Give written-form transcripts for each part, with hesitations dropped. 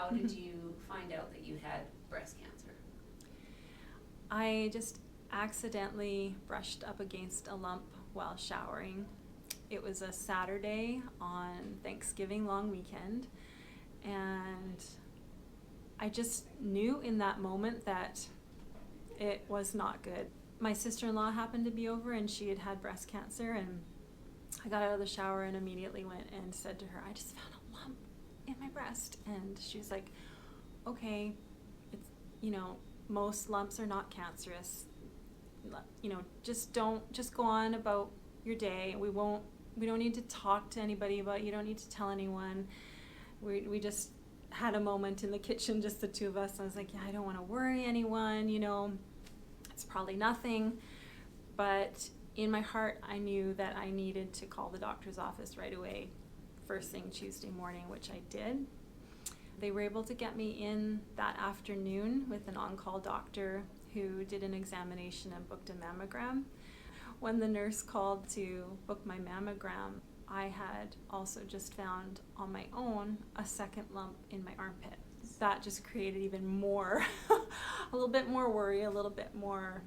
how did you find out that you had breast cancer? I just accidentally brushed up against a lump while showering. It was a Saturday on Thanksgiving long weekend, and I just knew in that moment that it was not good. My sister-in-law happened to be over, and she had had breast cancer, and I got out of the shower and immediately went and said to her, I just found a lump in my breast. And she was like, okay, it's, most lumps are not cancerous. Just go on about your day. We don't need to talk to anybody about it. You don't need to tell anyone. We just had a moment in the kitchen, just the two of us. I was like, yeah, I don't want to worry anyone, it's probably nothing. But in my heart, I knew that I needed to call the doctor's office right away, first thing Tuesday morning, which I did. They were able to get me in that afternoon with an on-call doctor who did an examination and booked a mammogram. When the nurse called to book my mammogram, I had also just found on my own a second lump in my armpit. That just created even more, a little bit more worry, a little bit more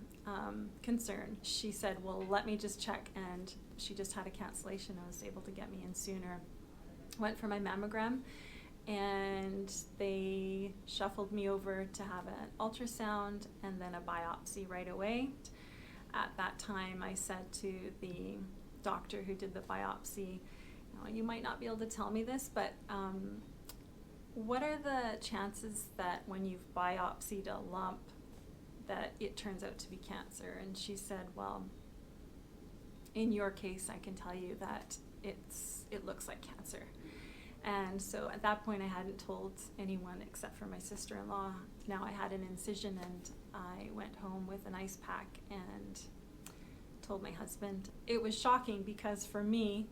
concern. She said, well, let me just check, and she just had a cancellation and was able to get me in sooner. Went for my mammogram, and they shuffled me over to have an ultrasound and then a biopsy right away. At that time, I said to the doctor who did the biopsy, you might not be able to tell me this, but what are the chances that when you've biopsied a lump that it turns out to be cancer? And she said, well, in your case, I can tell you that it looks like cancer. And so at that point, I hadn't told anyone except for my sister-in-law. Now I had an incision, and I went home with an ice pack and told my husband. It was shocking because for me,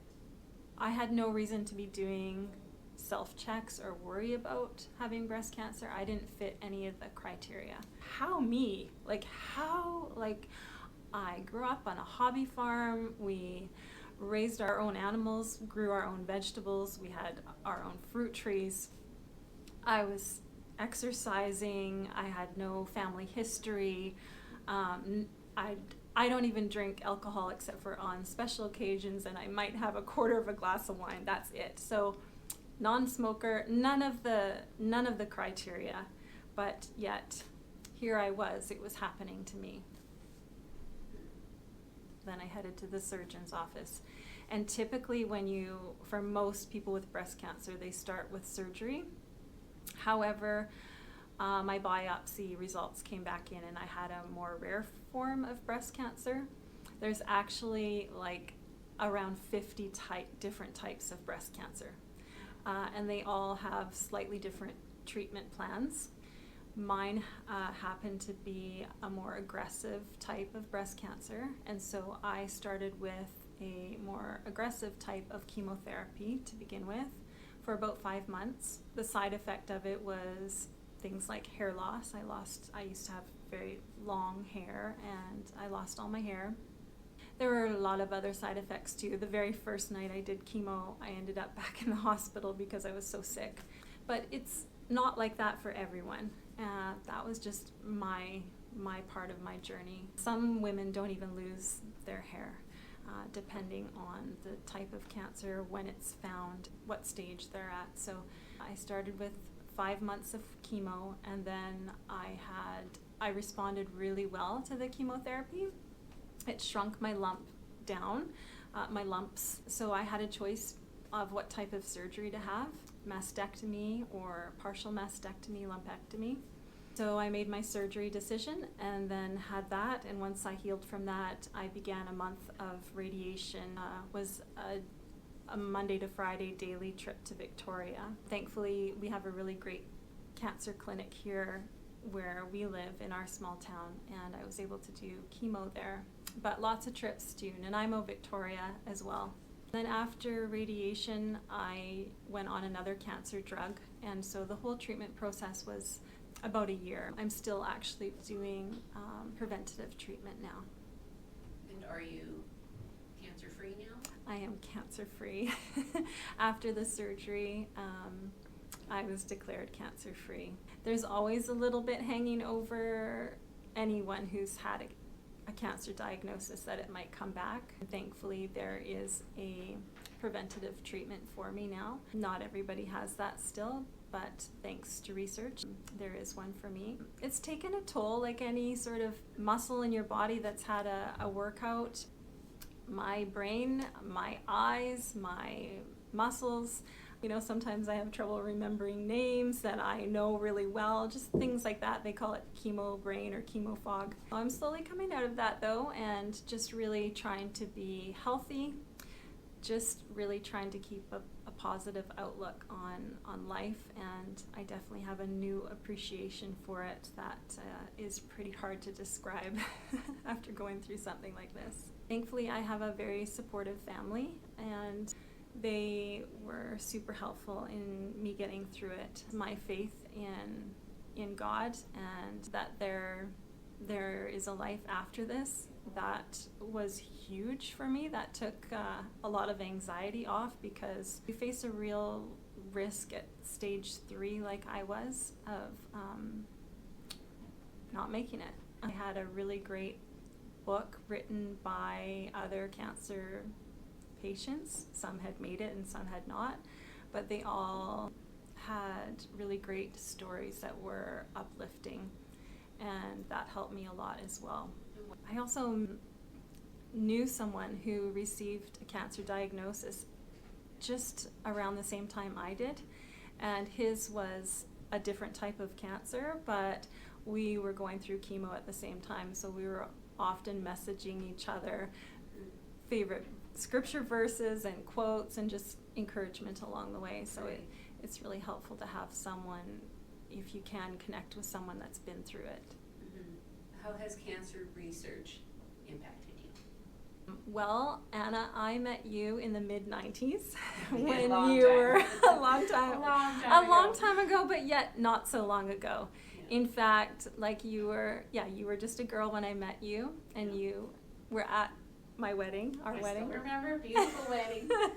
I had no reason to be doing self-checks or worry about having breast cancer. I didn't fit any of the criteria. How me? I grew up on a hobby farm. We raised our own animals, grew our own vegetables. We had our own fruit trees. I was exercising. I had no family history. I don't even drink alcohol except for on special occasions, and I might have a quarter of a glass of wine. That's it. So non-smoker, none of the criteria, but yet here I was. It was happening to me. Then I headed to the surgeon's office. And typically for most people with breast cancer, they start with surgery. However, my biopsy results came back in, and I had a more rare form of breast cancer. There's actually around 50 different types of breast cancer. And they all have slightly different treatment plans. Mine happened to be a more aggressive type of breast cancer, and so I started with a more aggressive type of chemotherapy to begin with for about 5 months. The side effect of it was things like hair loss. I used to have very long hair, and I lost all my hair. There were a lot of other side effects too. The very first night I did chemo, I ended up back in the hospital because I was so sick. But it's not like that for everyone. That was just my part of my journey. Some women don't even lose their hair, depending on the type of cancer, when it's found, what stage they're at. So I started with 5 months of chemo, and then I responded really well to the chemotherapy. It shrunk my lump down, my lumps, so I had a choice of what type of surgery to have, mastectomy or partial mastectomy, lumpectomy. So I made my surgery decision and then had that, and once I healed from that, I began a month of radiation. Was a Monday to Friday daily trip to Victoria. Thankfully, we have a really great cancer clinic here where we live in our small town, and I was able to do chemo there. But lots of trips to Nanaimo, Victoria as well. Then after radiation, I went on another cancer drug, and so the whole treatment process was about a year. I'm still actually doing preventative treatment now. And are you cancer-free now? I am cancer-free. After the surgery, I was declared cancer-free. There's always a little bit hanging over anyone who's had a cancer diagnosis that it might come back. Thankfully, there is a preventative treatment for me now. Not everybody has that still, but thanks to research, there is one for me. It's taken a toll, like any sort of muscle in your body that's had a workout. My brain, my eyes, my muscles, sometimes I have trouble remembering names that I know really well, just things like that. They call it chemo brain or chemo fog. I'm slowly coming out of that though, and just really trying to be healthy, just really trying to keep a positive outlook on life, and I definitely have a new appreciation for it that is pretty hard to describe after going through something like this. Thankfully, I have a very supportive family, and they were super helpful in me getting through it. My faith in God and that there is a life after this, that was huge for me. That took a lot of anxiety off, because you face a real risk at stage 3, like I was, of not making it. I had a really great book written by other cancer patients. Some had made it and some had not, but they all had really great stories that were uplifting, and that helped me a lot as well. I also knew someone who received a cancer diagnosis just around the same time I did, and his was a different type of cancer, but we were going through chemo at the same time, so we were often messaging each other favorite scripture verses and quotes and just encouragement along the way. So it's really helpful to have someone, if you can, connect with someone that's been through it. Mm-hmm. How has cancer research impacted you? Well, Anna, I met you in the mid-90s when long you time. were a long time ago. ago, but yet not so long ago. Yeah. In fact, like you were just a girl when I met you, and you were at my wedding, our wedding. I still remember, beautiful wedding. Yeah.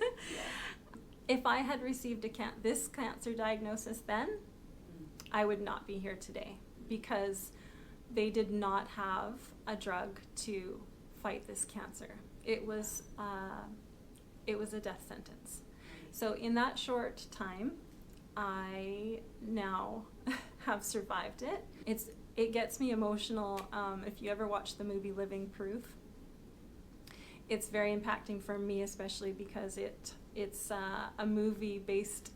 If I had received this cancer diagnosis then, I would not be here today, because they did not have a drug to fight this cancer. It was a death sentence. So in that short time, I now have survived it. It gets me emotional. If you ever watch the movie Living Proof, it's very impacting for me, especially because it's a movie based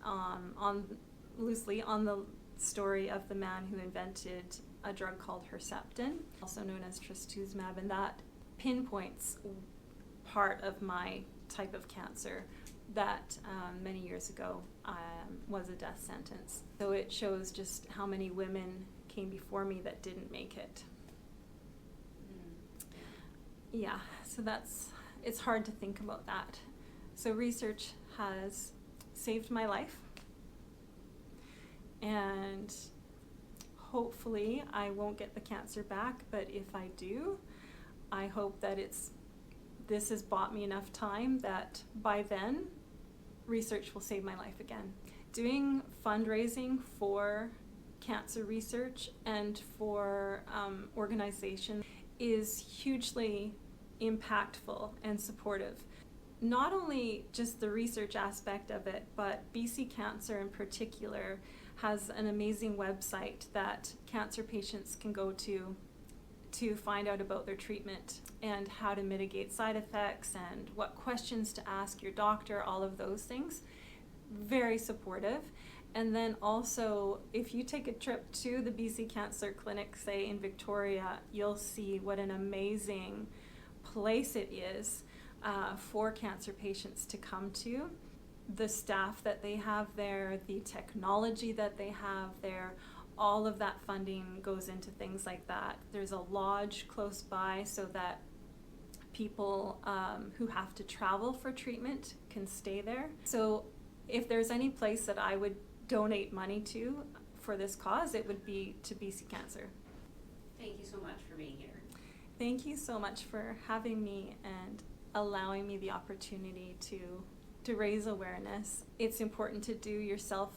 loosely on the story of the man who invented a drug called Herceptin, also known as trastuzumab, and that pinpoints part of my type of cancer that many years ago was a death sentence. So it shows just how many women came before me that didn't make it. Yeah, so it's hard to think about that. So research has saved my life, and hopefully I won't get the cancer back, but if I do, I hope that this has bought me enough time that by then research will save my life again. Doing fundraising for cancer research and for organizations is hugely impactful and supportive. Not only just the research aspect of it, but BC Cancer in particular has an amazing website that cancer patients can go to find out about their treatment and how to mitigate side effects and what questions to ask your doctor, all of those things. Very supportive. And then also, if you take a trip to the BC Cancer Clinic, say in Victoria, you'll see what an amazing place it is for cancer patients to come to. The staff that they have there, the technology that they have there, all of that funding goes into things like that. There's a lodge close by so that people who have to travel for treatment can stay there. So if there's any place that I would donate money to for this cause, it would be to BC Cancer. Thank you so much for being here. Thank you so much for having me and allowing me the opportunity to raise awareness. It's important to do yourself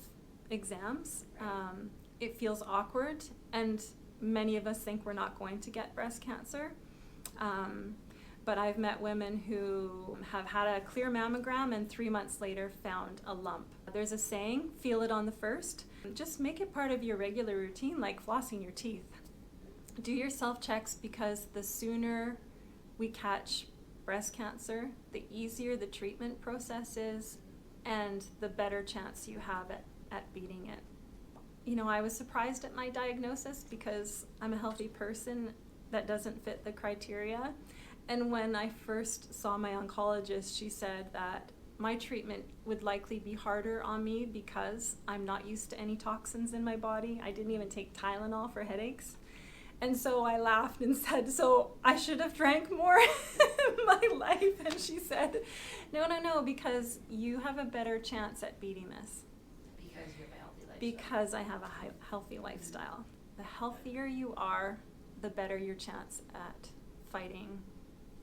exams. Right. It feels awkward, and many of us think we're not going to get breast cancer. But I've met women who have had a clear mammogram and 3 months later found a lump. There's a saying, feel it on the first. Just make it part of your regular routine, like flossing your teeth. Do your self-checks, because the sooner we catch breast cancer, the easier the treatment process is, and the better chance you have at beating it. You know, I was surprised at my diagnosis because I'm a healthy person that doesn't fit the criteria. And when I first saw my oncologist, she said that my treatment would likely be harder on me because I'm not used to any toxins in my body. I didn't even take Tylenol for headaches. And so I laughed and said, so I should have drank more in my life. And she said, no, because you have a better chance at beating this. Because you have a healthy lifestyle. Because I have a healthy lifestyle. The healthier you are, the better your chance at fighting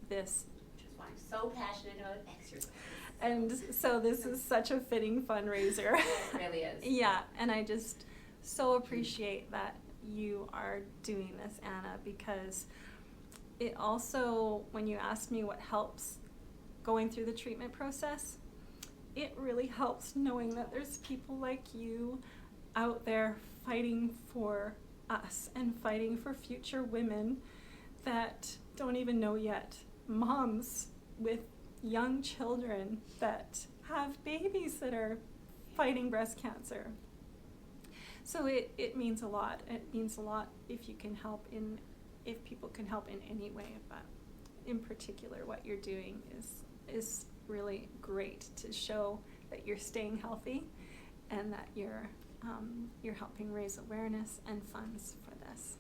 this. Which is why I'm so passionate about exercise. And so this is such a fitting fundraiser. It really is. Yeah, and I just so appreciate that you are doing this, Anna, because it also, when you asked me what helps going through the treatment process, it really helps knowing that there's people like you out there fighting for us and fighting for future women that don't even know yet. Moms with young children that have babies that are fighting breast cancer. So it means a lot. It means a lot if you can help if people can help in any way. But in particular, what you're doing is really great to show that you're staying healthy and that you're helping raise awareness and funds for this.